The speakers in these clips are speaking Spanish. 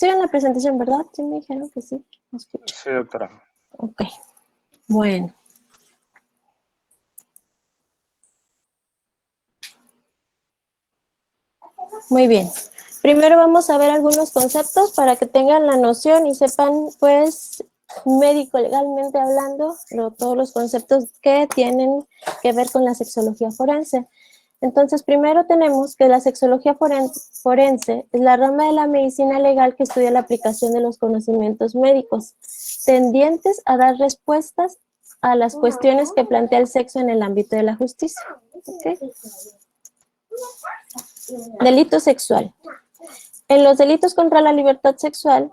en la presentación, ¿verdad? Sí me dijeron que sí. Sí, doctora. Ok, bueno. Muy bien. Primero vamos a ver algunos conceptos para que tengan la noción y sepan, pues, médico-legalmente hablando, todos los conceptos que tienen que ver con la sexología forense. Entonces, primero tenemos que la sexología forense es la rama de la medicina legal que estudia la aplicación de los conocimientos médicos, tendientes a dar respuestas a las cuestiones que plantea el sexo en el ámbito de la justicia. ¿Okay? Delito sexual. En los delitos contra la libertad sexual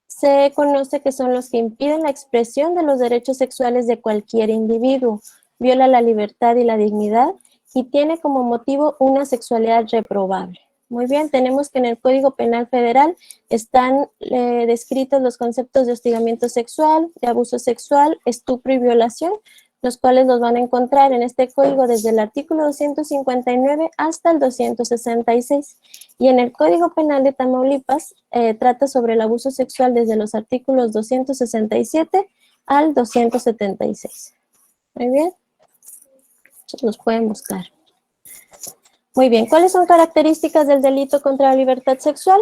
se conoce que son los que impiden la expresión de los derechos sexuales de cualquier individuo, viola la libertad y la dignidad y tiene como motivo una sexualidad reprobable. Muy bien, tenemos que en el Código Penal Federal están descritos los conceptos de hostigamiento sexual, de abuso sexual, estupro y violación, los cuales los van a encontrar en este código desde el artículo 259 hasta el 266. Y en el Código Penal de Tamaulipas trata sobre el abuso sexual desde los artículos 267 al 276. Muy bien. Los pueden buscar. Muy bien. ¿Cuáles son características del delito contra la libertad sexual?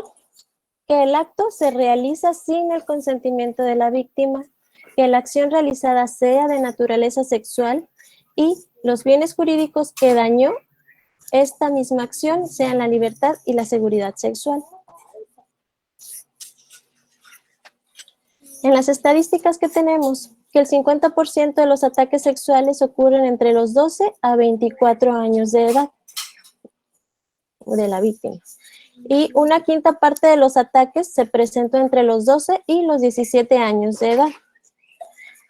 Que el acto se realiza sin el consentimiento de la víctima, que la acción realizada sea de naturaleza sexual y los bienes jurídicos que dañó esta misma acción sean la libertad y la seguridad sexual. En las estadísticas que tenemos, que el 50% de los ataques sexuales ocurren entre los 12 a 24 años de edad de la víctima. Y una quinta parte de los ataques se presentó entre los 12 y los 17 años de edad.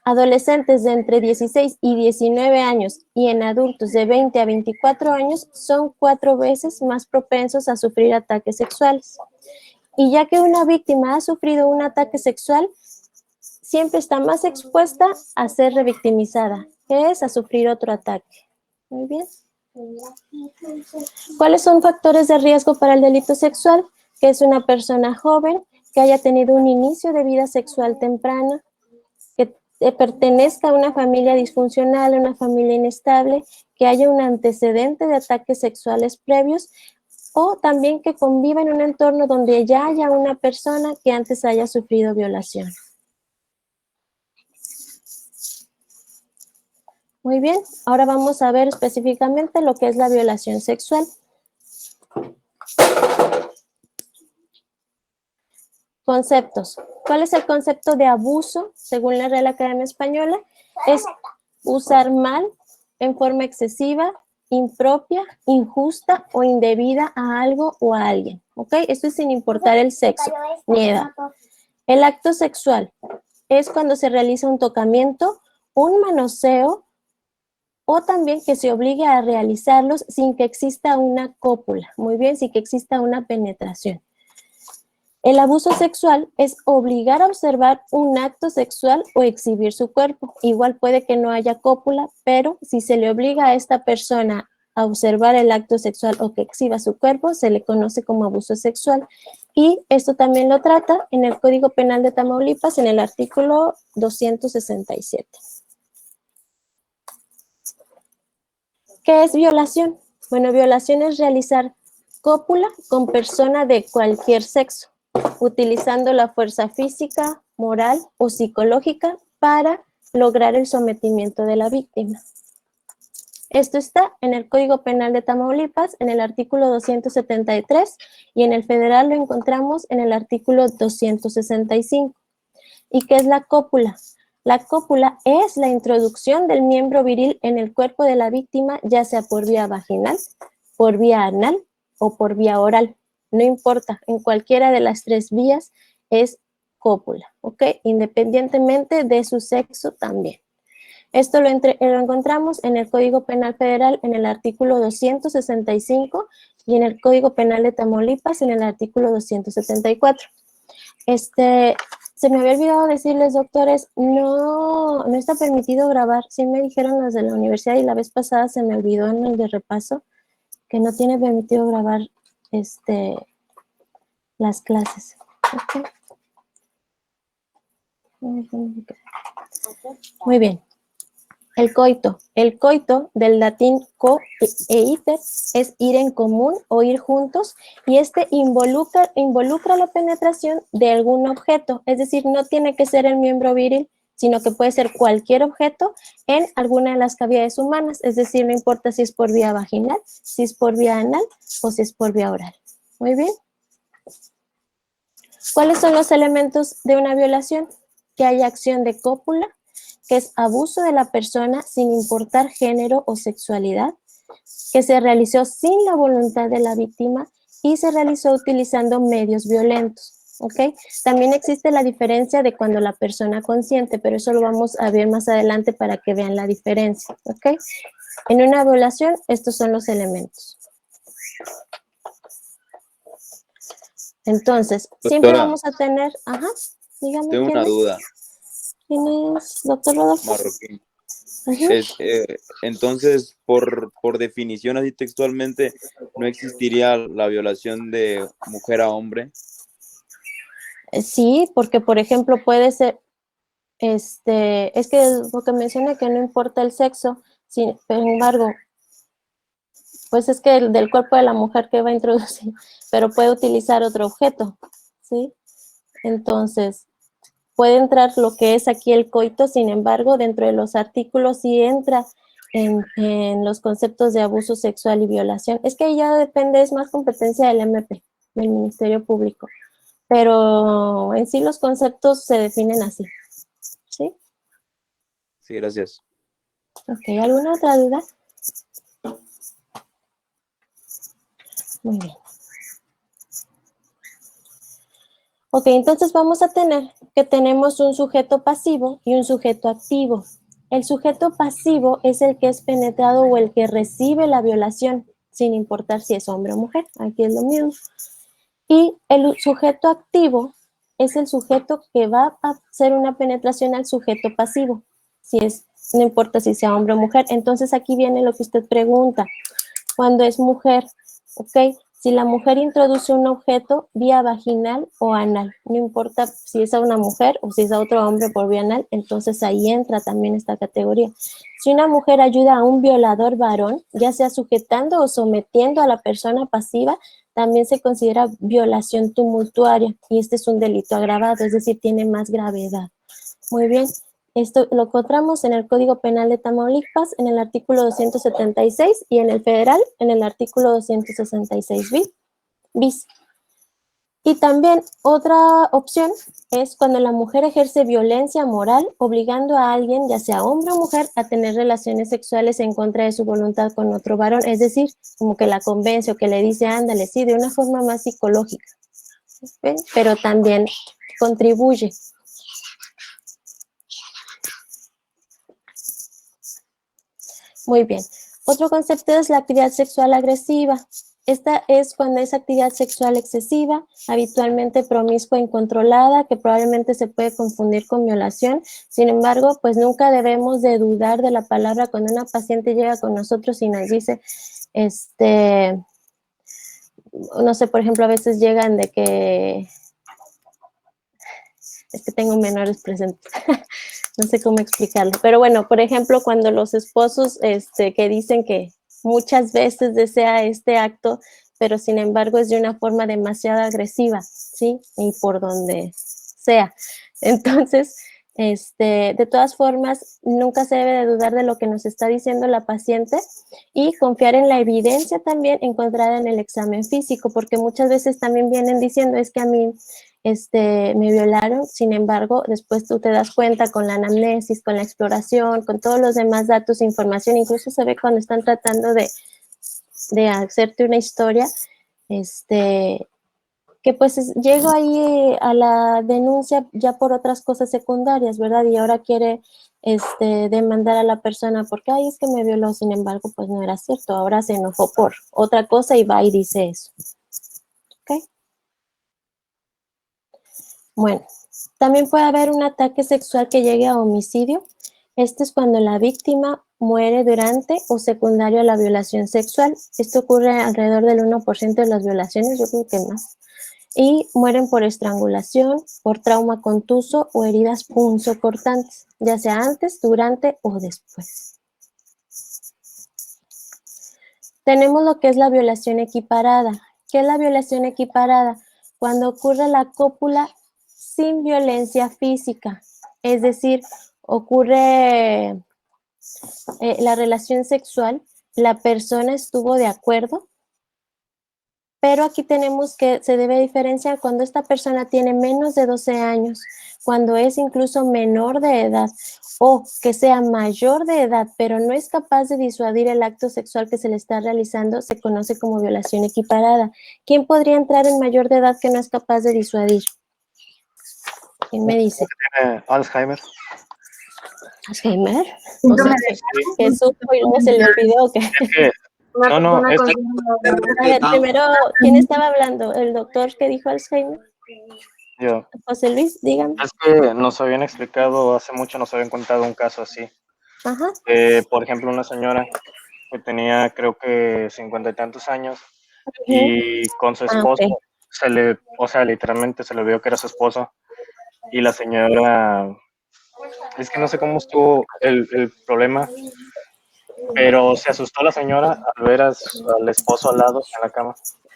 Adolescentes de entre 16 y 19 años y en adultos de 20 a 24 años son 4 veces más propensos a sufrir ataques sexuales. Y ya que una víctima ha sufrido un ataque sexual, siempre está más expuesta a ser revictimizada, que es a sufrir otro ataque. Muy bien. ¿Cuáles son factores de riesgo para el delito sexual? Que es una persona joven, que haya tenido un inicio de vida sexual temprana, que pertenezca a una familia disfuncional, a una familia inestable, que haya un antecedente de ataques sexuales previos, o también que conviva en un entorno donde ya haya una persona que antes haya sufrido violación. Muy bien, ahora vamos a ver específicamente lo que es la violación sexual. Conceptos. ¿Cuál es el concepto de abuso? Según la Real Academia Española, es usar mal, en forma excesiva, impropia, injusta o indebida a algo o a alguien. ¿Ok? Esto es sin importar el sexo ni edad. El acto sexual es cuando se realiza un tocamiento, un manoseo, o también que se obligue a realizarlos sin que exista una cópula, muy bien, sin que exista una penetración. El abuso sexual es obligar a observar un acto sexual o exhibir su cuerpo. Igual puede que no haya cópula, pero si se le obliga a esta persona a observar el acto sexual o que exhiba su cuerpo, se le conoce como abuso sexual. Y esto también lo trata en el Código Penal de Tamaulipas en el artículo 267. ¿Qué es violación? Bueno, violación es realizar cópula con persona de cualquier sexo, utilizando la fuerza física, moral o psicológica para lograr el sometimiento de la víctima. Esto está en el Código Penal de Tamaulipas, en el artículo 273, y en el federal lo encontramos en el artículo 265. ¿Y qué es la cópula? La cópula es la introducción del miembro viril en el cuerpo de la víctima, ya sea por vía vaginal, por vía anal o por vía oral. No importa, en cualquiera de las 3 vías es cópula, ¿ok? Independientemente de su sexo también. Esto lo encontramos en el Código Penal Federal en el artículo 265 y en el Código Penal de Tamaulipas en el artículo 274. Se me había olvidado decirles, doctores, no está permitido grabar. Sí me dijeron los de la universidad y la vez pasada se me olvidó en el de repaso que no tiene permitido grabar las clases. Ok. Muy bien. El coito. El coito, del latín co e iter, es ir en común o ir juntos, y este involucra la penetración de algún objeto, es decir, no tiene que ser el miembro viril, sino que puede ser cualquier objeto en alguna de las cavidades humanas, es decir, no importa si es por vía vaginal, si es por vía anal o si es por vía oral. Muy bien. ¿Cuáles son los elementos de una violación? Que haya acción de cópula, que es abuso de la persona sin importar género o sexualidad, que se realizó sin la voluntad de la víctima y se realizó utilizando medios violentos. ¿Ok? También existe la diferencia de cuando la persona consiente, pero eso lo vamos a ver más adelante para que vean la diferencia. ¿Ok? En una violación, estos son los elementos. Entonces, siempre Doctora, vamos a tener... Ajá, dígame, tengo ¿quién una es? duda. ¿Quién es, doctor Rodolfo? Marroquín. Ujú. Entonces, por definición, así textualmente, no existiría la violación de mujer a hombre. Sí, porque por ejemplo puede ser, es que lo que mencioné que no importa el sexo, sin embargo, pues es que del cuerpo de la mujer que va a introducir, pero puede utilizar otro objeto, ¿sí? Entonces, puede entrar lo que es aquí el coito, sin embargo, dentro de los artículos sí entra en los conceptos de abuso sexual y violación. Es que ya depende, es más competencia del MP, del Ministerio Público, pero en sí los conceptos se definen así, ¿sí? Sí, gracias. Ok, ¿alguna otra duda? Muy bien. Ok, entonces vamos a tener que tenemos un sujeto pasivo y un sujeto activo. El sujeto pasivo es el que es penetrado o el que recibe la violación, sin importar si es hombre o mujer. Aquí es lo mismo. Y el sujeto activo es el sujeto que va a hacer una penetración al sujeto pasivo, si es, no importa si sea hombre o mujer. Entonces aquí viene lo que usted pregunta. Cuando es mujer, ¿ok? Si la mujer introduce un objeto vía vaginal o anal, no importa si es a una mujer o si es a otro hombre por vía anal, entonces ahí entra también esta categoría. Si una mujer ayuda a un violador varón, ya sea sujetando o sometiendo a la persona pasiva, también se considera violación tumultuaria y este es un delito agravado, es decir, tiene más gravedad. Muy bien. Esto lo encontramos en el Código Penal de Tamaulipas, en el artículo 276, y en el federal, en el artículo 266 bis. Y también otra opción es cuando la mujer ejerce violencia moral, obligando a alguien, ya sea hombre o mujer, a tener relaciones sexuales en contra de su voluntad con otro varón, es decir, como que la convence o que le dice, ándale, sí, de una forma más psicológica. ¿Ven? Pero también contribuye. Muy bien. Otro concepto es la actividad sexual agresiva. Esta es cuando es actividad sexual excesiva, habitualmente promiscua e incontrolada, que probablemente se puede confundir con violación. Sin embargo, pues nunca debemos de dudar de la palabra cuando una paciente llega con nosotros y nos dice, no sé, por ejemplo, a veces llegan de que, es que tengo menores presentes, no sé cómo explicarlo, pero bueno, por ejemplo, cuando los esposos que dicen que muchas veces desea este acto, pero sin embargo es de una forma demasiado agresiva, ¿sí? Y por donde sea. Entonces, de todas formas, nunca se debe de dudar de lo que nos está diciendo la paciente y confiar en la evidencia también encontrada en el examen físico, porque muchas veces también vienen diciendo, es que a mí me violaron, sin embargo, después tú te das cuenta con la anamnesis, con la exploración, con todos los demás datos e información, incluso se ve cuando están tratando de hacerte una historia, que pues llego ahí a la denuncia ya por otras cosas secundarias, ¿verdad? Y ahora quiere demandar a la persona porque, ay, es que me violó, sin embargo, pues no era cierto, ahora se enojó por otra cosa y va y dice eso, ¿ok? Bueno, también puede haber un ataque sexual que llegue a homicidio. Este es cuando la víctima muere durante o secundario a la violación sexual. Esto ocurre alrededor del 1% de las violaciones, yo creo que más. y mueren por estrangulación, por trauma contuso o heridas punzocortantes, ya sea antes, durante o después. Tenemos lo que es la violación equiparada. ¿Qué es la violación equiparada? Cuando ocurre la cópula sin violencia física, es decir, ocurre la relación sexual, la persona estuvo de acuerdo, pero aquí tenemos que se debe diferenciar cuando esta persona tiene menos de 12 años, cuando es incluso menor de edad o que sea mayor de edad, pero no es capaz de disuadir el acto sexual que se le está realizando, se conoce como violación equiparada. ¿Quién podría entrar en mayor de edad que no es capaz de disuadir? ¿Quién me dice? Tiene Alzheimer. ¿Alzheimer? O sea, que supo y luego se le olvidó que... Es que, no, A ver, primero, ¿quién estaba hablando? ¿El doctor que dijo Alzheimer? yo. José Luis, dígame. Es que nos habían explicado, hace mucho nos habían contado un caso así. Ajá. Por ejemplo, una señora que tenía creo que 50 y tantos años y con su esposo Ok. o sea, literalmente se le vio que era su esposo y la señora, es que no sé cómo estuvo el problema, pero se asustó la señora al ver al esposo al lado en la cama.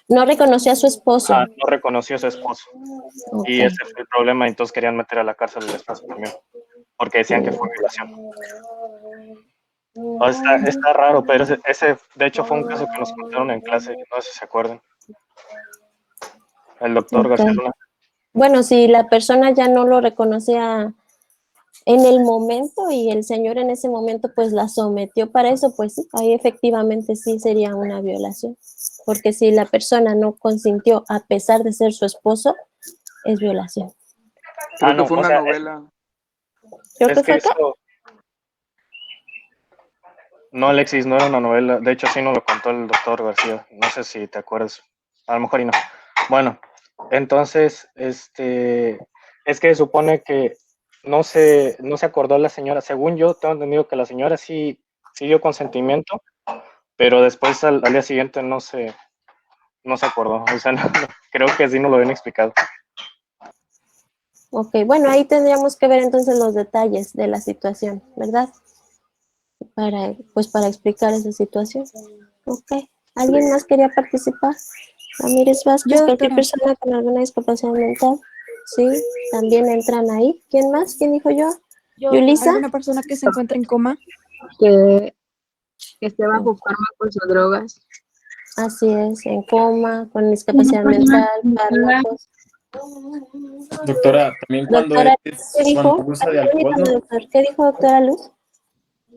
No reconoció a su esposo. Ajá, no reconoció a su esposo. Ok. Y ese fue el problema, entonces querían meter a la cárcel al esposo también, porque decían que fue violación. O sea, está raro, pero ese, de hecho, fue un caso que nos contaron en clase, no sé si se acuerdan. El doctor Ok. García Luna. Bueno, si la persona ya no lo reconocía en el momento y el señor en ese momento pues la sometió para eso, pues sí, ahí efectivamente sí sería una violación. Porque si la persona no consintió a pesar de ser su esposo, es violación. Creo que No, fue o una sea, novela. Creo es que que fue acá. eso, no, Alexis, no era una novela. De hecho, sí nos lo contó el doctor García. No sé si te acuerdas. A lo mejor y no. Bueno, entonces, es que supone que no se acordó la señora. Según yo, tengo entendido que la señora sí dio consentimiento, pero después al día siguiente no se acordó. O sea, creo que sí no lo habían explicado. Ok, bueno, ahí tendríamos que ver entonces los detalles de la situación, ¿verdad? Para explicar esa situación. Ok. ¿Alguien más quería participar? Ramírez Vázquez, Yo, cualquier doctora. persona con alguna discapacidad mental. Sí, también entran ahí. ¿Quién más? ¿Quién dijo yo? ¿Yulisa? ¿Alguna persona que se encuentra en coma? que esté bajo fármacos o drogas. Así es, en coma, con discapacidad mental, fármacos. Doctora, también Doctora, ¿qué cuando dijo? abusa de alcohol, Permítame, ¿no? doctor. ¿Qué dijo doctora Luz?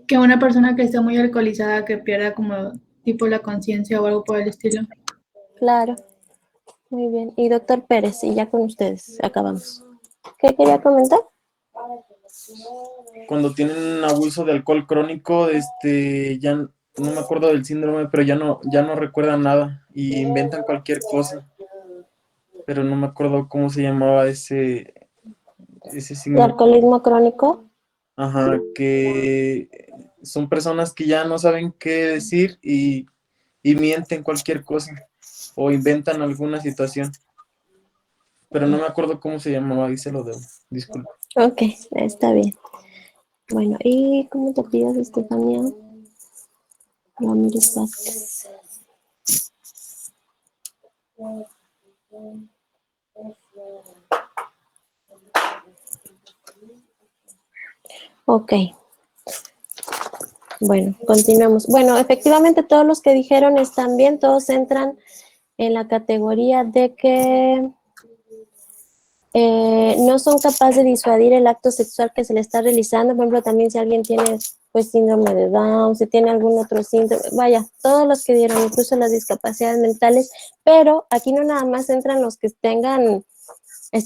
Que una persona que esté muy alcoholizada que pierda como tipo la conciencia o algo por el estilo. Claro, muy bien. Y doctor Pérez, y ya con ustedes acabamos. ¿Qué quería comentar? Cuando tienen abuso de alcohol crónico, ya no me acuerdo del síndrome, pero ya no recuerdan nada y inventan cualquier cosa. Pero no me acuerdo cómo se llamaba ese ¿De síndrome. alcoholismo crónico? Ajá, que son personas que ya no saben qué decir y mienten cualquier cosa o inventan alguna situación. Pero no me acuerdo cómo se llamaba, ahí se lo debo. Disculpe. Ok, está bien. Bueno, ¿y cómo te pidas, Estefanía? Ramírez Vázquez. Ok. Bueno, continuamos. Bueno, efectivamente todos los que dijeron están bien, todos entran en la categoría de que no son capaces de disuadir el acto sexual que se le está realizando. Por ejemplo, también si alguien tiene pues síndrome de Down, si tiene algún otro síndrome, vaya, todos los que dieron, incluso las discapacidades mentales, pero aquí no nada más entran los que tengan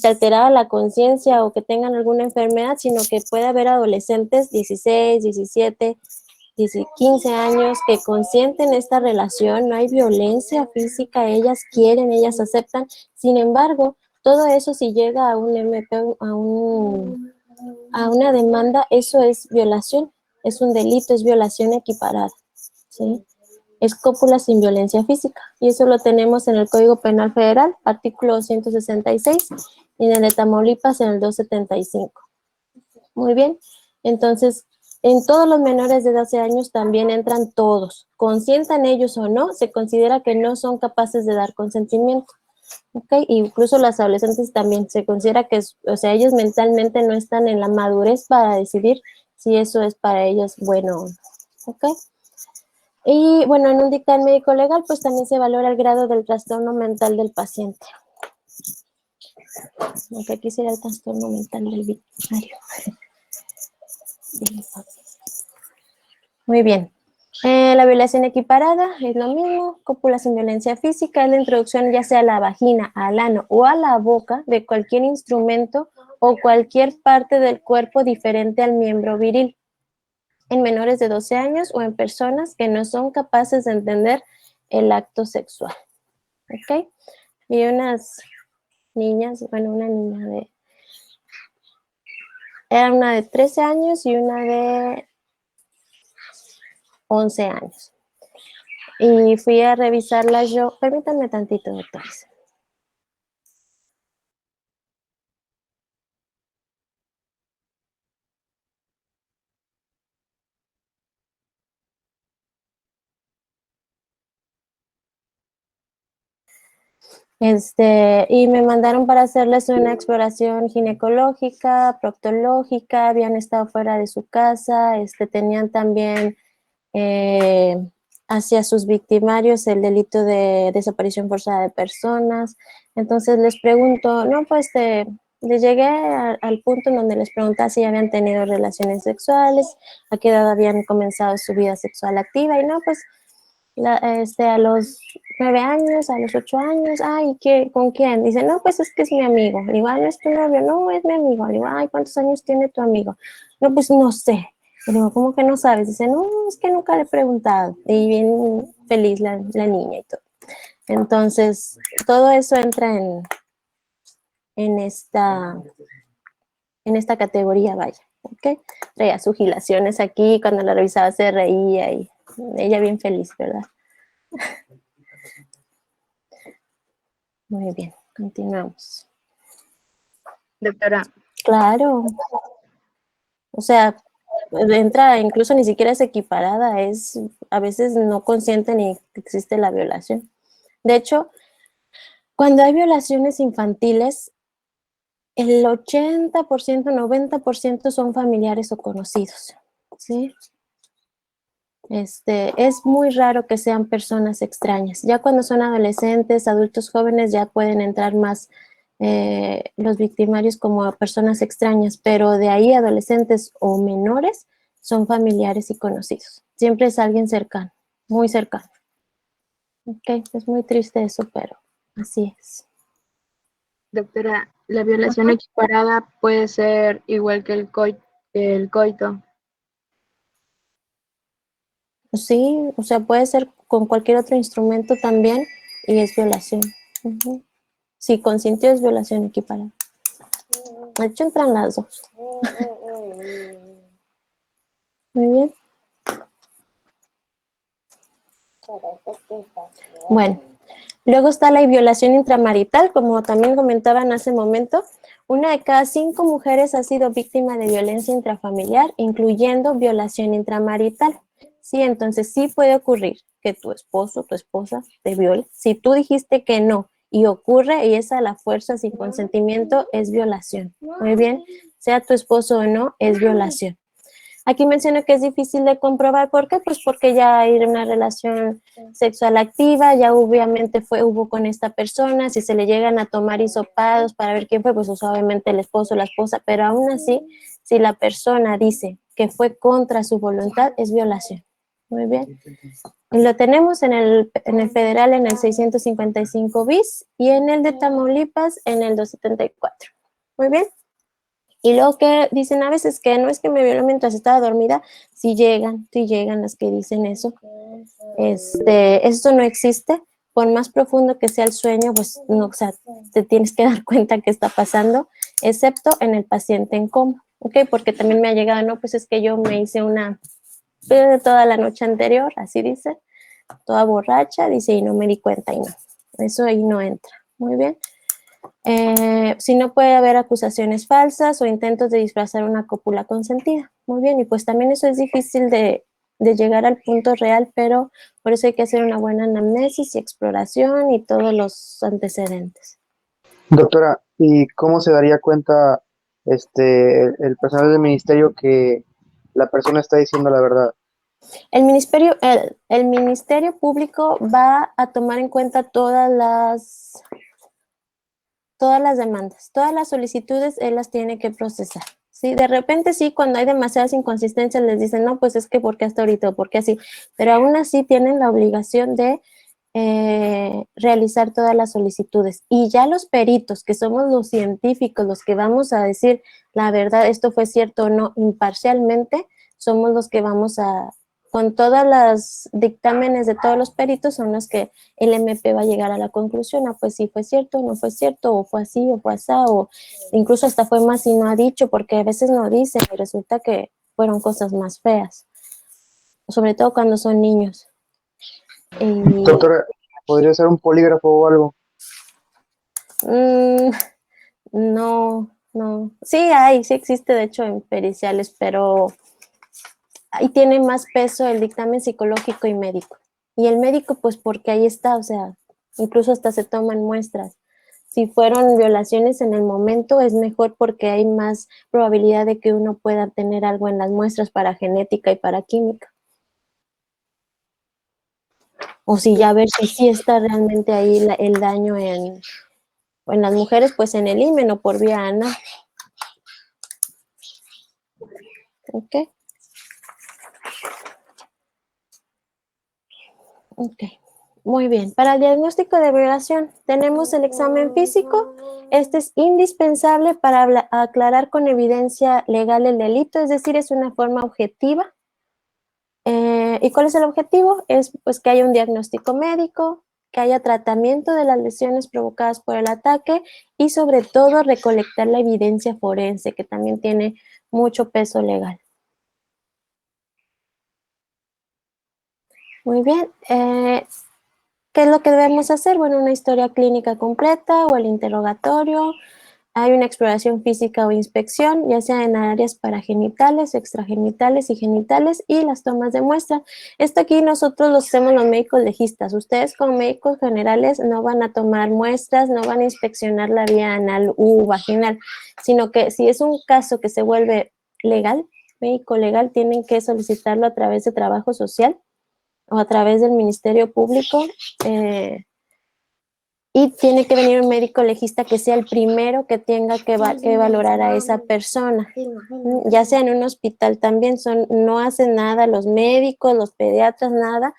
alterada la conciencia o que tengan alguna enfermedad, sino que puede haber adolescentes 16, 17, 15 años que consienten esta relación, no hay violencia física, ellas quieren, ellas aceptan. Sin embargo, todo eso si llega a un MP, a una demanda, eso es violación, es un delito, es violación equiparada, ¿sí? es cópula sin violencia física. Y eso lo tenemos en el Código Penal Federal, artículo 266, y en el de Tamaulipas en el 275. Muy bien, entonces, en todos los menores de 12 años también entran todos. Consientan ellos o no, se considera que no son capaces de dar consentimiento. ¿Ok? Incluso las adolescentes también se considera que, o sea, ellos mentalmente no están en la madurez para decidir si eso es para ellos bueno o no. ¿Ok? Y bueno, en un dictamen médico legal, pues también se valora el grado del trastorno mental del paciente. Aunque aquí sería el trastorno mental del victimario. Muy bien. La violación equiparada es lo mismo, cópula sin violencia física, es la introducción ya sea a la vagina, al ano o a la boca de cualquier instrumento o cualquier parte del cuerpo diferente al miembro viril, en menores de 12 años o en personas que no son capaces de entender el acto sexual. ¿Ok? Y unas niñas, bueno, era una de 13 años y una de 11 años. Y fui a revisarlas yo. Permítanme tantito, doctores. Y me mandaron para hacerles una exploración ginecológica, proctológica, habían estado fuera de su casa, tenían también hacia sus victimarios el delito de desaparición forzada de personas. Entonces les pregunto, no, pues les llegué al punto en donde les preguntaba si habían tenido relaciones sexuales, a qué edad habían comenzado su vida sexual activa, y no, pues a los 9 años, a los 8 años, ay, ¿con quién? Dice, no, pues es que es mi amigo. Le digo, ¿no es tu novio? No, es mi amigo. Le digo, ay, ¿cuántos años tiene tu amigo? No, pues no sé. Le digo, ¿cómo que no sabes? Dice, no, es que nunca le he preguntado. Y bien feliz la niña y todo. Entonces, todo eso entra en esta categoría, vaya, ¿ok? Traía sus gilaciones aquí, cuando la revisaba se reía y ella bien feliz, ¿verdad? Muy bien, continuamos. Doctora, Claro. O sea, entra, incluso ni siquiera es equiparada, a veces no consiente ni que existe la violación. De hecho, cuando hay violaciones infantiles, el 80%, 90% son familiares o conocidos, ¿sí? Es muy raro que sean personas extrañas. Ya cuando son adolescentes, adultos jóvenes, ya pueden entrar más los victimarios como personas extrañas, pero de ahí adolescentes o menores son familiares y conocidos. Siempre es alguien cercano, muy cercano. Ok, es muy triste eso, pero así es. doctora, la violación equiparada puede ser igual que el coito. Sí, o sea, puede ser con cualquier otro instrumento también y es violación. Ujú. Si consintió es violación equiparada. De hecho, entran las dos. Muy bien. Bueno, luego está la violación intramarital, como también comentaban hace momento. Una de cada 5 mujeres ha sido víctima de violencia intrafamiliar, incluyendo violación intramarital. Sí, entonces sí puede ocurrir que tu esposo, tu esposa te viole. Si tú dijiste que no y ocurre y es a la fuerza sin consentimiento, es violación. Muy bien, sea tu esposo o no, es violación. Aquí menciono que es difícil de comprobar. ¿Por qué? Pues porque ya hay una relación sexual activa, ya obviamente hubo con esta persona. Si se le llegan a tomar hisopados para ver quién fue, pues obviamente el esposo o la esposa, pero aún así, si la persona dice que fue contra su voluntad, es violación. Muy bien. Y lo tenemos en el federal en el 655 bis y en el de Tamaulipas en el 274. Muy bien. Y luego que dicen a veces que no es que me violó mientras estaba dormida, sí llegan las que dicen eso. Eso no existe. Por más profundo que sea el sueño, pues no, o sea, te tienes que dar cuenta que está pasando, excepto en el paciente en coma, ¿ok? Porque también me ha llegado, no, pues es que yo me hice una toda la noche anterior, así dice, toda borracha, dice, y no me di cuenta, y no. Eso ahí no entra. Muy bien. Si no puede haber acusaciones falsas o intentos de disfrazar una cópula consentida. Muy bien, y pues también eso es difícil de llegar al punto real, pero por eso hay que hacer una buena anamnesis y exploración y todos los antecedentes. Doctora, ¿y cómo se daría cuenta el personal del ministerio que la persona está diciendo la verdad? El Ministerio Público va a tomar en cuenta todas las demandas, todas las solicitudes, él las tiene que procesar. Sí, de repente sí, cuando hay demasiadas inconsistencias les dicen, no, pues es que ¿por qué hasta ahorita? ¿O por qué así? Pero aún así tienen la obligación de realizar todas las solicitudes. Y ya los peritos, que somos los científicos, los que vamos a decir la verdad, esto fue cierto o no, imparcialmente, somos los que vamos a, con todas las dictámenes de todos los peritos, son los que el MP va a llegar a la conclusión, ah, pues sí fue cierto, no fue cierto, o fue así, o fue así, o incluso hasta fue más y no ha dicho, porque a veces no dicen y resulta que fueron cosas más feas, sobre todo cuando son niños. Y, Doctora, ¿podría ser un polígrafo o algo? no, no. Sí sí existe de hecho en periciales, pero ahí tiene más peso el dictamen psicológico y médico. Y el médico, pues porque ahí está, o sea, incluso hasta se toman muestras. Si fueron violaciones en el momento, es mejor porque hay más probabilidad de que uno pueda tener algo en las muestras para genética y para química. O si ya ver si sí está realmente ahí el daño en las mujeres, pues en el himen o por vía anal. ¿Ok? Ok, muy bien. Para el diagnóstico de violación tenemos el examen físico. Este es indispensable para aclarar con evidencia legal el delito, es decir, es una forma objetiva. ¿Y cuál es el objetivo? Es pues que haya un diagnóstico médico, que haya tratamiento de las lesiones provocadas por el ataque y sobre todo recolectar la evidencia forense, que también tiene mucho peso legal. Muy bien. ¿Qué es lo que debemos hacer? Bueno, una historia clínica completa o el interrogatorio. Hay una exploración física o inspección, ya sea en áreas paragenitales, extragenitales y genitales, y las tomas de muestra. Esto aquí nosotros lo hacemos los médicos legistas. Ustedes como médicos generales no van a tomar muestras, no van a inspeccionar la vía anal u vaginal, sino que si es un caso que se vuelve legal, médico legal, tienen que solicitarlo a través de trabajo social o a través del Ministerio Público, y tiene que venir un médico legista que sea el primero que tenga que valorar a esa persona, ya sea en un hospital también, no hacen nada los médicos, los pediatras, nada,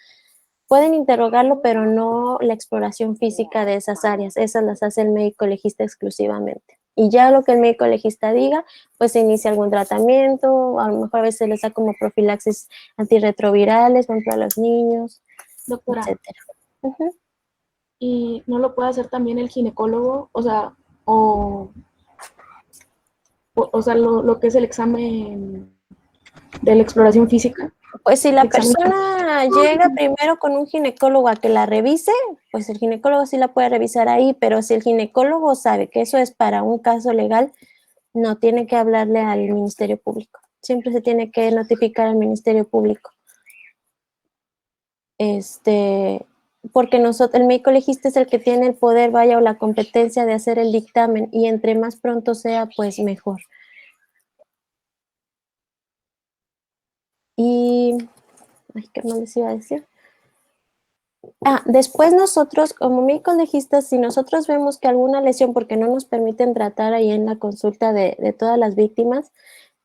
pueden interrogarlo, pero no la exploración física de esas áreas, esas las hace el médico legista exclusivamente. Y ya lo que el médico legista diga, pues se inicia algún tratamiento, a lo mejor a veces les da como profilaxis antirretrovirales, por ejemplo, a los niños, Doctora, etcétera. Uh-huh. ¿y no lo puede hacer también el ginecólogo? O sea, o sea, lo que es el examen de la exploración física. Pues si la Examen. persona llega primero con un ginecólogo a que la revise, pues el ginecólogo sí la puede revisar ahí, pero si el ginecólogo sabe que eso es para un caso legal, no tiene que hablarle al Ministerio Público. Siempre se tiene que notificar al Ministerio Público. Porque el médico legista es el que tiene el poder, vaya, o la competencia de hacer el dictamen, y entre más pronto sea, pues mejor. Y, ¿qué más les iba a decir? Después nosotros, como médicos legistas, si nosotros vemos que alguna lesión, porque no nos permiten tratar ahí en la consulta de todas las víctimas,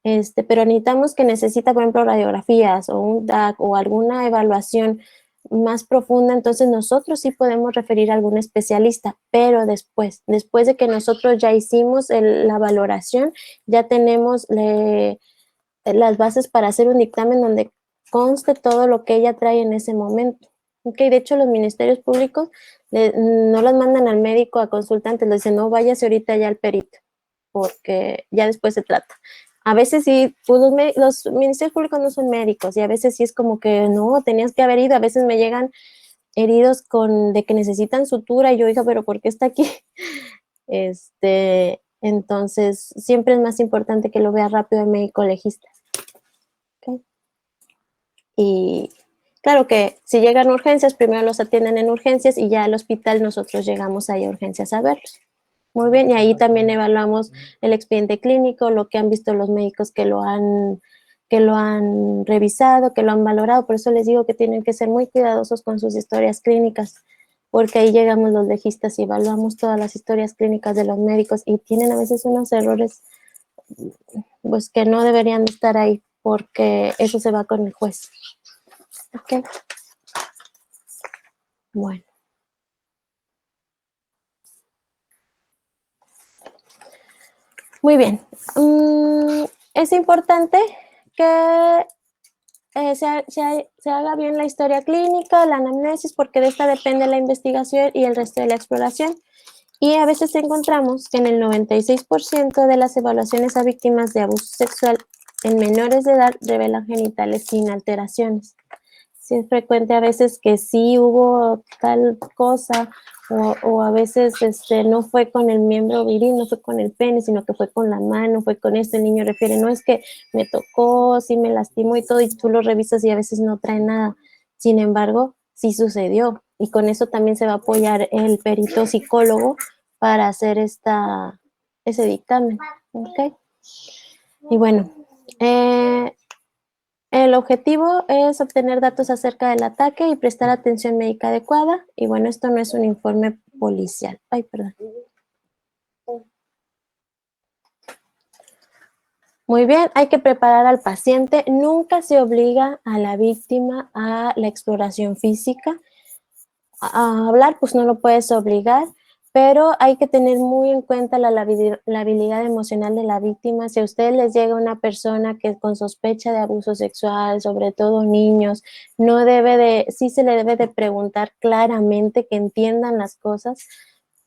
pero necesitamos que necesita, por ejemplo, radiografías o un DAC o alguna evaluación más profunda, entonces nosotros sí podemos referir a algún especialista, pero después de que nosotros ya hicimos la valoración, ya tenemos las bases para hacer un dictamen donde conste todo lo que ella trae en ese momento. Okay, de hecho, los ministerios públicos no las mandan al médico a consultantes, le dicen, no, váyase ahorita ya al perito, porque ya después se trata. A veces sí, pues los ministerios públicos no son médicos y a veces sí es como que no, tenías que haber ido. A veces me llegan heridos de que necesitan sutura y yo, hija, pero ¿por qué está aquí? Entonces, siempre es más importante que lo vea rápido el médico legista. ¿Okay? Y claro que si llegan urgencias, primero los atienden en urgencias y ya al hospital nosotros llegamos ahí a urgencias a verlos. Muy bien, y ahí también evaluamos el expediente clínico, lo que han visto los médicos que lo han revisado, que lo han valorado. Por eso les digo que tienen que ser muy cuidadosos con sus historias clínicas, porque ahí llegamos los legistas y evaluamos todas las historias clínicas de los médicos y tienen a veces unos errores pues que no deberían estar ahí, porque eso se va con el juez. ¿Ok? Bueno. Muy bien. Es importante que se haga bien la historia clínica, la anamnesis, porque de esta depende la investigación y el resto de la exploración. Y a veces encontramos que en el 96% de las evaluaciones a víctimas de abuso sexual en menores de edad revelan genitales sin alteraciones. Sí es frecuente a veces que sí hubo tal cosa o a veces no fue con el miembro viril, no fue con el pene, sino que fue con la mano, fue con esto. El niño refiere, no es que me tocó, sí me lastimó y todo, y tú lo revisas y a veces no trae nada. Sin embargo, sí sucedió y con eso también se va a apoyar el perito psicólogo para hacer ese dictamen. ¿Ok? Y bueno, el objetivo es obtener datos acerca del ataque y prestar atención médica adecuada. Y bueno, esto no es un informe policial. Ay, perdón. Muy bien, hay que preparar al paciente. Nunca se obliga a la víctima a la exploración física. A hablar, pues no lo puedes obligar, pero hay que tener muy en cuenta la habilidad emocional de la víctima. Si a ustedes les llega una persona que con sospecha de abuso sexual, sobre todo niños, sí se le debe de preguntar claramente, que entiendan las cosas,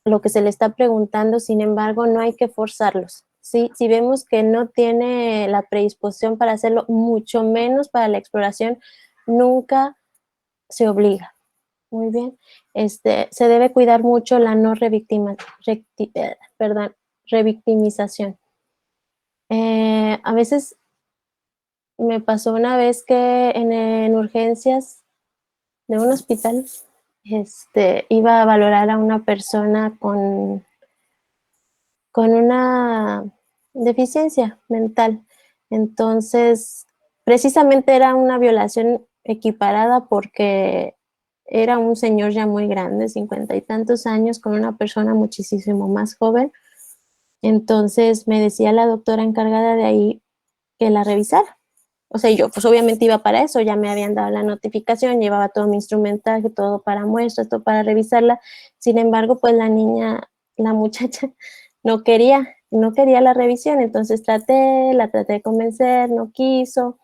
lo que se le está preguntando. Sin embargo, no hay que forzarlos. ¿Sí? Si vemos que no tiene la predisposición para hacerlo, mucho menos para la exploración, nunca se obliga. Muy bien. Se debe cuidar mucho la no revictimización. A veces me pasó una vez que en urgencias de un hospital, iba a valorar a una persona con una deficiencia mental. Entonces, precisamente era una violación equiparada porque era un señor ya muy grande, 50 y tantos años, con una persona muchísimo más joven. Entonces me decía la doctora encargada de ahí que la revisara. O sea, yo pues obviamente iba para eso, ya me habían dado la notificación, llevaba todo mi instrumentaje, todo para muestras, todo para revisarla. Sin embargo, pues la muchacha no quería la revisión, entonces la traté de convencer, no quiso.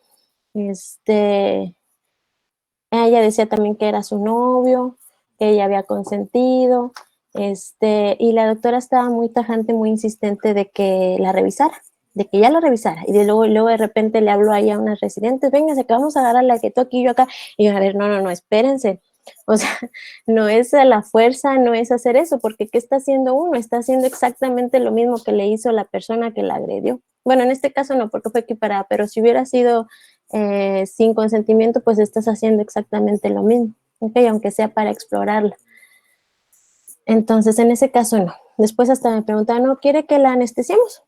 Ella decía también que era su novio, que ella había consentido, y la doctora estaba muy tajante, muy insistente de que la revisara, de que ya la revisara. Y luego de repente le habló ahí a unas residentes, véngase que vamos a agarrar la que tú aquí y yo acá. Y yo, a ver, no, espérense. O sea, no es a la fuerza, no es hacer eso, porque ¿qué está haciendo uno? Está haciendo exactamente lo mismo que le hizo la persona que la agredió. Bueno, en este caso no, porque fue equiparada, pero si hubiera sido sin consentimiento, pues estás haciendo exactamente lo mismo, ¿ok? Aunque sea para explorarla. Entonces, en ese caso no. Después hasta me preguntaban, ¿no quiere que la anestesiemos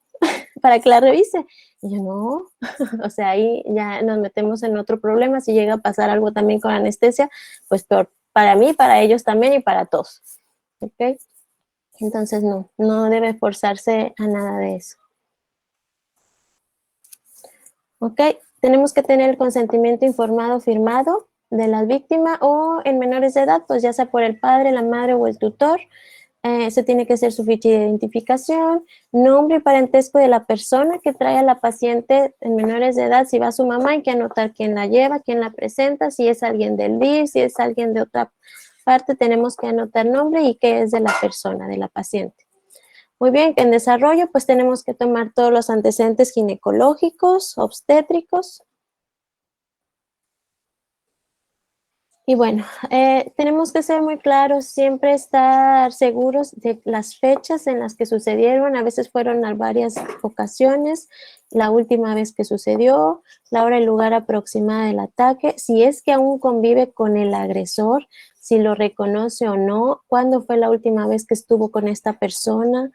para que la revise? Y yo, no. O sea, ahí ya nos metemos en otro problema. Si llega a pasar algo también con anestesia, pues peor para mí, para ellos también y para todos, ¿ok? Entonces, no debe forzarse a nada de eso. ¿Ok? Tenemos que tener el consentimiento informado, firmado de la víctima, o en menores de edad, pues ya sea por el padre, la madre o el tutor. Se tiene que hacer su ficha de identificación, nombre y parentesco de la persona que trae a la paciente en menores de edad. Si va su mamá, hay que anotar quién la lleva, quién la presenta, si es alguien del DIF, si es alguien de otra parte, tenemos que anotar nombre y qué es de la persona, de la paciente. Muy bien, en desarrollo pues tenemos que tomar todos los antecedentes ginecológicos, obstétricos. Y bueno, tenemos que ser muy claros, siempre estar seguros de las fechas en las que sucedieron, a veces fueron a varias ocasiones, la última vez que sucedió, la hora y lugar aproximada del ataque, si es que aún convive con el agresor, si lo reconoce o no, cuándo fue la última vez que estuvo con esta persona,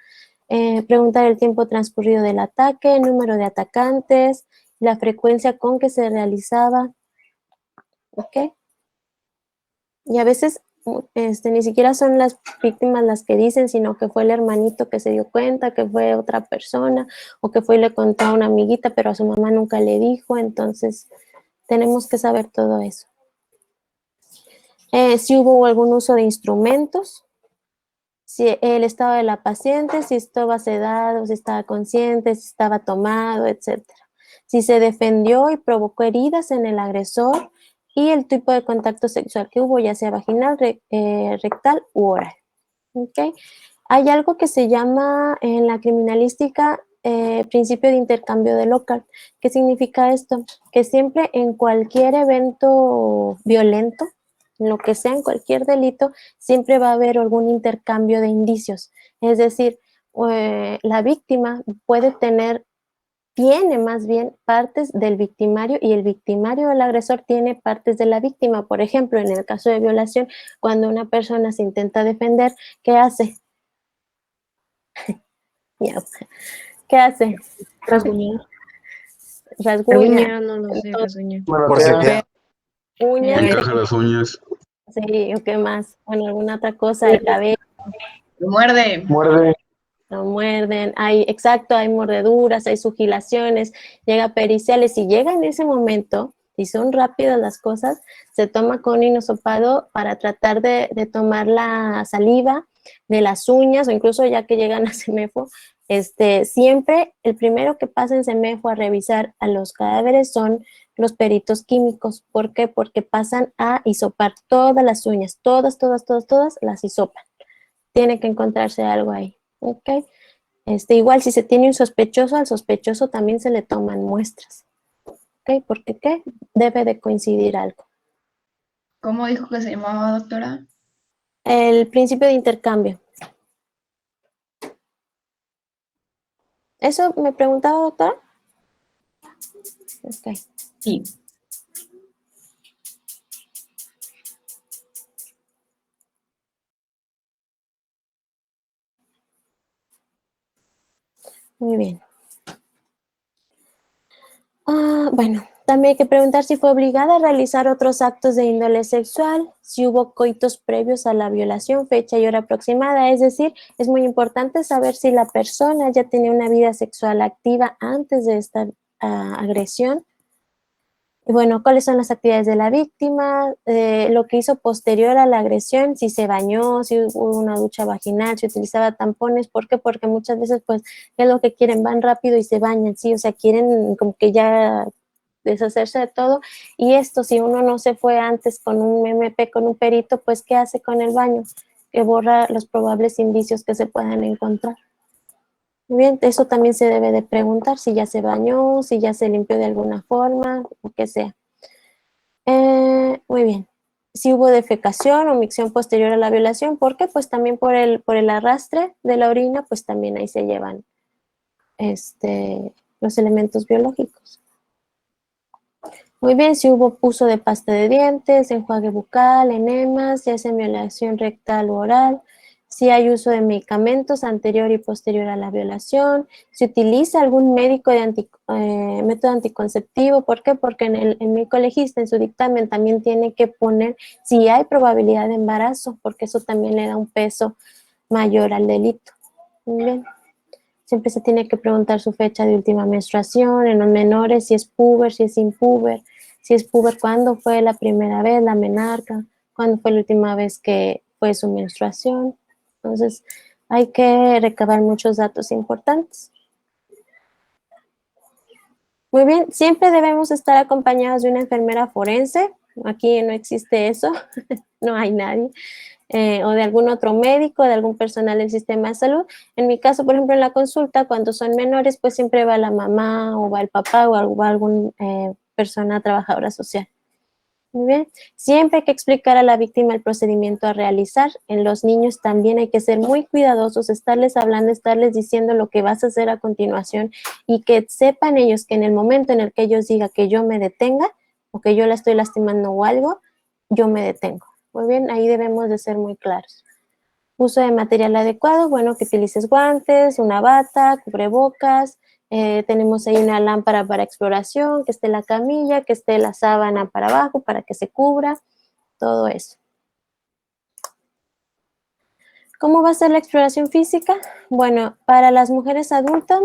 preguntar el tiempo transcurrido del ataque, el número de atacantes, la frecuencia con que se realizaba, ¿ok? Y a veces ni siquiera son las víctimas las que dicen, sino que fue el hermanito que se dio cuenta, que fue otra persona, o que fue y le contó a una amiguita, pero a su mamá nunca le dijo. Entonces, tenemos que saber todo eso. Si hubo algún uso de instrumentos, si el estado de la paciente, si estaba sedado, si estaba consciente, si estaba tomado, etc. Si se defendió y provocó heridas en el agresor, y el tipo de contacto sexual que hubo, ya sea vaginal, rectal u oral. ¿Okay? Hay algo que se llama en la criminalística principio de intercambio de Lockhart. ¿Qué significa esto? Que siempre en cualquier evento violento, lo que sea, en cualquier delito, siempre va a haber algún intercambio de indicios. Es decir, la víctima tiene más bien partes del victimario y el victimario del agresor tiene partes de la víctima. Por ejemplo, en el caso de violación, cuando una persona se intenta defender, ¿qué hace? ¿Qué hace? Rasguñar. Rasguña. No lo sé, rasguñar. Forcejear. Uñas, Encaja las uñas. sí, ¿o qué más? Bueno, alguna otra cosa, el cabello. Muerde. Muerde. Lo muerden, hay mordeduras, hay sugilaciones, llega periciales, y llega en ese momento, y son rápidas las cosas, se toma con inosopado para tratar de tomar la saliva de las uñas, o incluso ya que llegan a CEMEFO, siempre el primero que pasa en CEMEFO a revisar a los cadáveres son los peritos químicos. ¿Por qué? Porque pasan a hisopar todas las uñas, todas las hisopan. Tiene que encontrarse algo ahí. ¿Ok? Igual si se tiene un sospechoso, al sospechoso también se le toman muestras. ¿Ok? Porque ¿qué? Debe de coincidir algo. ¿Cómo dijo que se llamaba, doctora? El principio de intercambio. ¿Eso me preguntaba, doctora? Ok. Sí. Muy bien. Bueno, también hay que preguntar si fue obligada a realizar otros actos de índole sexual, si hubo coitos previos a la violación, fecha y hora aproximada. Es decir, es muy importante saber si la persona ya tenía una vida sexual activa antes de esta agresión. Y bueno, ¿cuáles son las actividades de la víctima? Lo que hizo posterior a la agresión, si se bañó, si hubo una ducha vaginal, si utilizaba tampones. ¿Por qué? Porque muchas veces, pues, ¿qué es lo que quieren? Van rápido y se bañan, ¿sí? O sea, quieren como que ya deshacerse de todo. Y esto, si uno no se fue antes con un MP, con un perito, pues, ¿qué hace con el baño? Que borra los probables indicios que se puedan encontrar. Muy bien, eso también se debe de preguntar, si ya se bañó, si ya se limpió de alguna forma, o que sea. Muy bien. Si hubo defecación o micción posterior a la violación, ¿por qué? Pues también por el arrastre de la orina, pues también ahí se llevan los elementos biológicos. Muy bien, si hubo uso de pasta de dientes, enjuague bucal, enemas, ya sea violación rectal o oral, si hay uso de medicamentos anterior y posterior a la violación, si utiliza algún médico de método anticonceptivo. ¿Por qué? Porque el médico legista en su dictamen también tiene que poner si hay probabilidad de embarazo, porque eso también le da un peso mayor al delito. Muy bien. Siempre se tiene que preguntar su fecha de última menstruación, en los menores, si es puber, si es impuber, si es puber, cuándo fue la primera vez, la menarca, cuándo fue la última vez que fue su menstruación. Entonces, hay que recabar muchos datos importantes. Muy bien, siempre debemos estar acompañados de una enfermera forense aquí no existe eso, no hay nadie. O de algún otro médico, de algún personal del sistema de salud. En mi caso, por ejemplo, en la consulta, cuando son menores, pues siempre va la mamá o va el papá o va algún persona trabajadora social. Muy bien. Siempre hay que explicar a la víctima el procedimiento a realizar. En los niños también hay que ser muy cuidadosos, estarles hablando, estarles diciendo lo que vas a hacer a continuación y que sepan ellos que en el momento en el que ellos digan que yo me detenga o que yo la estoy lastimando o algo, yo me detengo. Muy bien, ahí debemos de ser muy claros. Uso de material adecuado, bueno, que utilices guantes, una bata, cubrebocas, tenemos ahí una lámpara para exploración, que esté la camilla, que esté la sábana para abajo, para que se cubra, todo eso. ¿Cómo va a ser la exploración física? Bueno, para las mujeres adultas,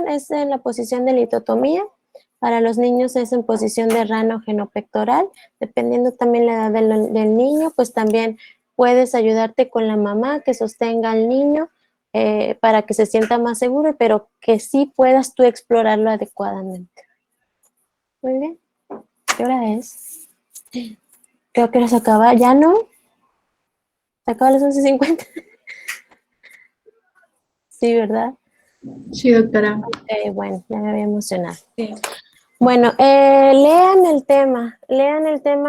es en la posición de litotomía. Para los niños es en posición de rana o genopectoral. Dependiendo también la edad del niño, pues también puedes ayudarte con la mamá que sostenga al niño para que se sienta más seguro, pero que sí puedas tú explorarlo adecuadamente. Muy bien. ¿Qué hora es? Creo que se acaba. ¿Ya no? ¿Se acaba a las 11:50? Sí, ¿verdad? Sí, doctora. Bueno, ya me había emocionado. Sí. Bueno, lean el tema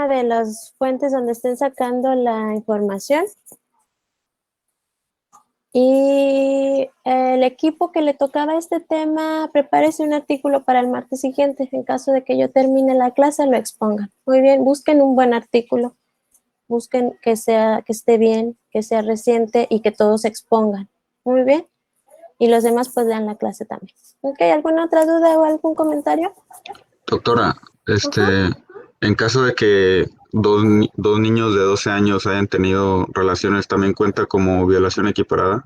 de las fuentes donde estén sacando la información. Y el equipo que le tocaba este tema, prepárese un artículo para el martes siguiente. En caso de que yo termine la clase, lo expongan. Muy bien, busquen un buen artículo. Busquen que esté bien, que sea reciente y que todos se expongan. Muy bien. Y los demás pues lean la clase también. ¿Ok? ¿Alguna otra duda o algún comentario? Doctora, en caso de que dos niños de 12 años hayan tenido relaciones, ¿también cuenta como violación equiparada?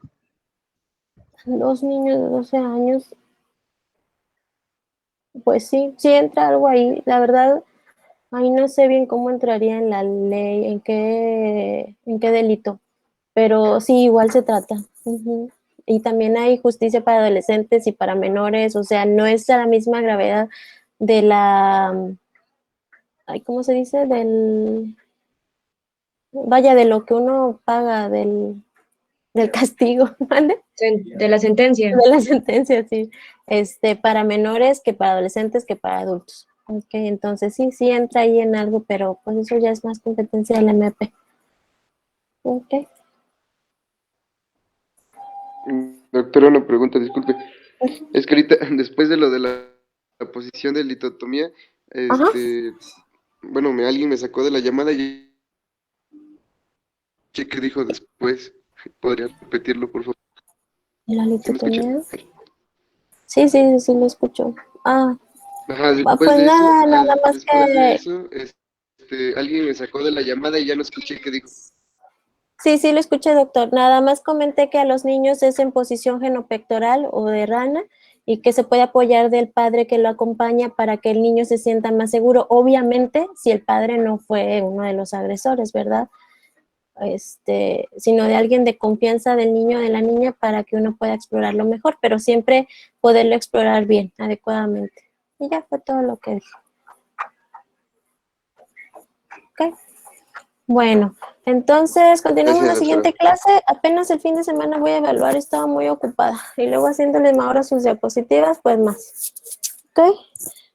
2 niños de 12 años, pues sí, sí entra algo ahí. La verdad, ahí no sé bien cómo entraría en la ley, en qué delito, pero sí, igual se trata. Ujú. Y también hay justicia para adolescentes y para menores, o sea, no es a la misma gravedad de ay, ¿cómo se dice? Vaya, de lo que uno paga del castigo, ¿vale? De la sentencia. De la sentencia, sí. Para menores que para adolescentes que para adultos. Ok, entonces sí entra ahí en algo, pero pues eso ya es más competencia del MP. Ok. Doctora, una pregunta, disculpe. Es que ahorita, después de lo de la posición de litotomía, Ajá. bueno, alguien me sacó de la llamada y ¿qué dijo después? ¿Podría repetirlo, por favor? La ¿Sí me escucha? litotomía. Sí, lo escucho. Ah, Ajá, después pues de eso, nada más que alguien me sacó de la llamada y ya no escuché qué dijo. sí, lo escuché, doctor. Nada más comenté que a los niños es en posición genopectoral o de rana y que se puede apoyar del padre que lo acompaña para que el niño se sienta más seguro. Obviamente, si el padre no fue uno de los agresores, ¿verdad? Sino de alguien de confianza del niño o de la niña para que uno pueda explorarlo mejor, pero siempre poderlo explorar bien, adecuadamente. Y ya fue todo lo que dije. ¿Ok? Bueno, entonces continuamos Gracias, la doctora. siguiente clase. Apenas el fin de semana voy a evaluar, estaba muy ocupada. Y luego haciéndoles ahora sus diapositivas, pues más. ¿Ok?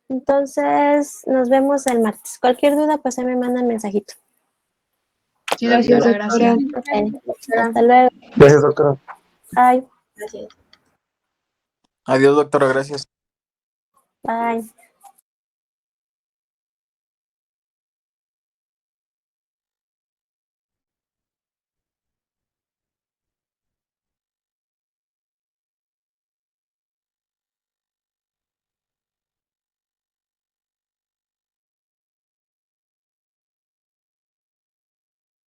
Entonces, nos vemos el martes. Cualquier duda, pues ahí me mandan mensajito. Sí, Gracias, doctora, doctora. gracias. Ok, hasta luego. Gracias, doctora. Bye. Gracias. Adiós, doctora, gracias. Bye.